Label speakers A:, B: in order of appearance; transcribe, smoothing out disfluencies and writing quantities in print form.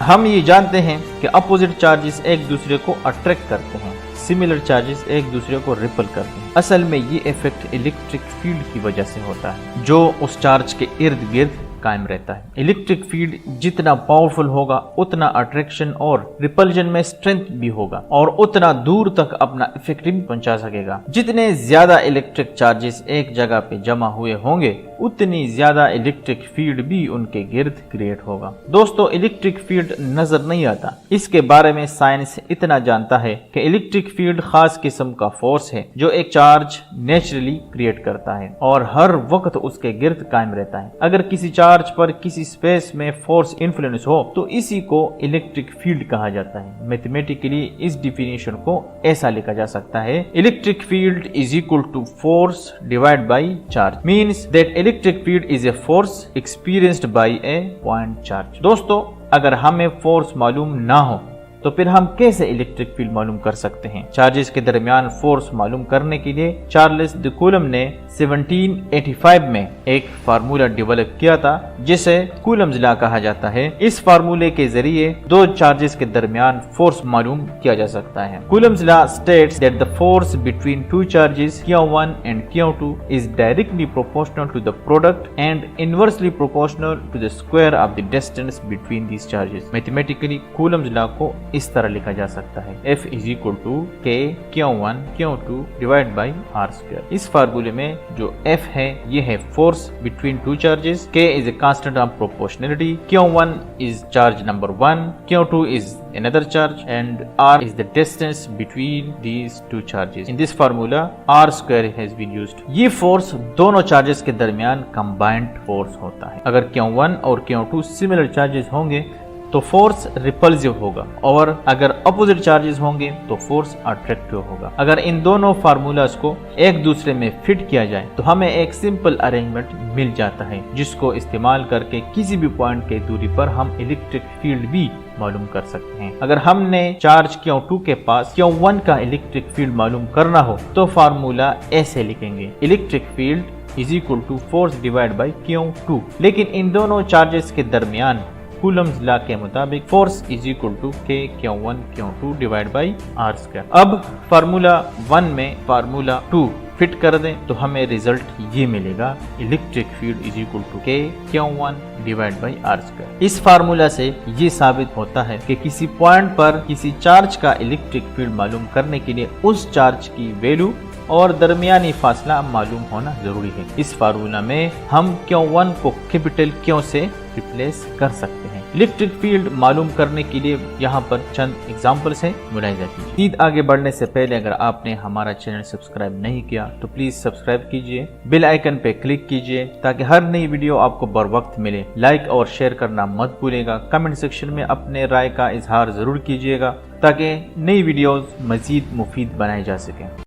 A: हम ये जानते हैं कि अपोजिट चार्जेस एक दूसरे को अट्रैक्ट करते हैं, सिमिलर चार्जेस एक दूसरे को रिपल करते हैं। असल में ये इफेक्ट इलेक्ट्रिक फील्ड की वजह से होता है जो उस चार्ज के इर्द गिर्द कायम रहता है। इलेक्ट्रिक फील्ड जितना पावरफुल होगा उतना अट्रैक्शन और रिपल्जन में स्ट्रेंथ भी होगा और उतना दूर तक अपना इफेक्ट भी पहुंचा सकेगा। जितने ज्यादा इलेक्ट्रिक चार्जेस एक जगह पे जमा हुए होंगे उतनी ज्यादा इलेक्ट्रिक फील्ड भी उनके गिर्द क्रिएट होगा। दोस्तों, इलेक्ट्रिक फील्ड नजर नहीं आता, इसके बारे में साइंस इतना जानता है कि इलेक्ट्रिक फील्ड खास किस्म का फोर्स है जो एक चार्ज नेचुरली क्रिएट करता है और हर वक्त उसके गिर्द कायम रहता है। अगर किसी चार्ज पर किसी स्पेस में फोर्स इन्फ्लुएंस हो तो इसी को इलेक्ट्रिक फील्ड कहा जाता है। मैथमेटिकली इस डिफिनेशन को ऐसा लिखा जा सकता है, electric field is equal to force divide by charge, means that electric field is a force experienced by a point charge. दोस्तों, अगर हमें फोर्स मालूम ना हो तो फिर हम कैसे इलेक्ट्रिक फील्ड मालूम कर सकते हैं? चार्जेस के दरमियान फोर्स मालूम करने के लिए चार्ल्स द कूलम ने 1785 में एक फार्मूला डेवलप किया था जिसे कूलम्स लॉ कहा जाता है। इस फार्मूले के जरिए दो चार्जेस के दरमियान फोर्स मालूम किया जा सकता है। Coulomb's law states that the force between two charges Q1 and Q2 is directly proportional to the product and inversely proportional to the square of the distance between these charges. Mathematically, Coulomb's law को इस तरह लिखा जा सकता है, F is equal to K Q1 Q2 divided by R square। इस फार्मूले में जो F है ये है force between two charges, K is a constant of proportionality, Q1 is charge number 1, Q2 is another charge and R is the distance between these two charges। In this formula R square has been used। ये force दोनों charges के दरमियान combined force होता है। अगर Q1 और Q2 similar charges होंगे तो फोर्स रिपल्सिव होगा और अगर अपोजिट चार्जेस होंगे तो फोर्स अट्रैक्टिव होगा। अगर इन दोनों फार्मूलाज को एक दूसरे में फिट किया जाए तो हमें एक सिंपल अरेंजमेंट मिल जाता है जिसको इस्तेमाल करके किसी भी पॉइंट के दूरी पर हम इलेक्ट्रिक फील्ड भी मालूम कर सकते हैं। अगर हमने चार्ज Q2 के पास Q1 का इलेक्ट्रिक फील्ड मालूम करना हो तो फार्मूला ऐसे लिखेंगे, electric field is equal to force divide by Q2। लेकिन इन दोनों चार्जेस के दरमियान कूलम्स लॉ के मुताबिक force is equal to K Q1 Q2 divide by R square. अब फार्मूला 1 में फार्मूला 2 फिट कर दें तो हमें रिजल्ट ये मिलेगा, electric field is equal to K Q1 divide by R square. इस फार्मूला से ये साबित होता है कि किसी पॉइंट पर किसी चार्ज का इलेक्ट्रिक फील्ड मालूम करने के लिए उस चार्ज की वैल्यू और दरमियानी फासला मालूम होना जरूरी है। इस फार्मूला में हम Q1 को कैपिटल Q से रिप्लेस कर सकते हैं। इलेक्ट्रिक फील्ड मालूम करने के लिए यहाँ पर चंद एग्जांपल्स हैं, मुलाहिजा कीजिए। मज़ीद आगे बढ़ने से पहले अगर आपने हमारा चैनल सब्सक्राइब नहीं किया तो प्लीज सब्सक्राइब कीजिए, बेल आइकन पे क्लिक कीजिए ताकि हर नई वीडियो आपको बर वक्त मिले। लाइक और शेयर करना मत भूलिएगा। कमेंट सेक्शन में अपने राय का इजहार जरूर कीजिएगा ताकि नई वीडियोस मजीद मुफीद बनाई जा सके।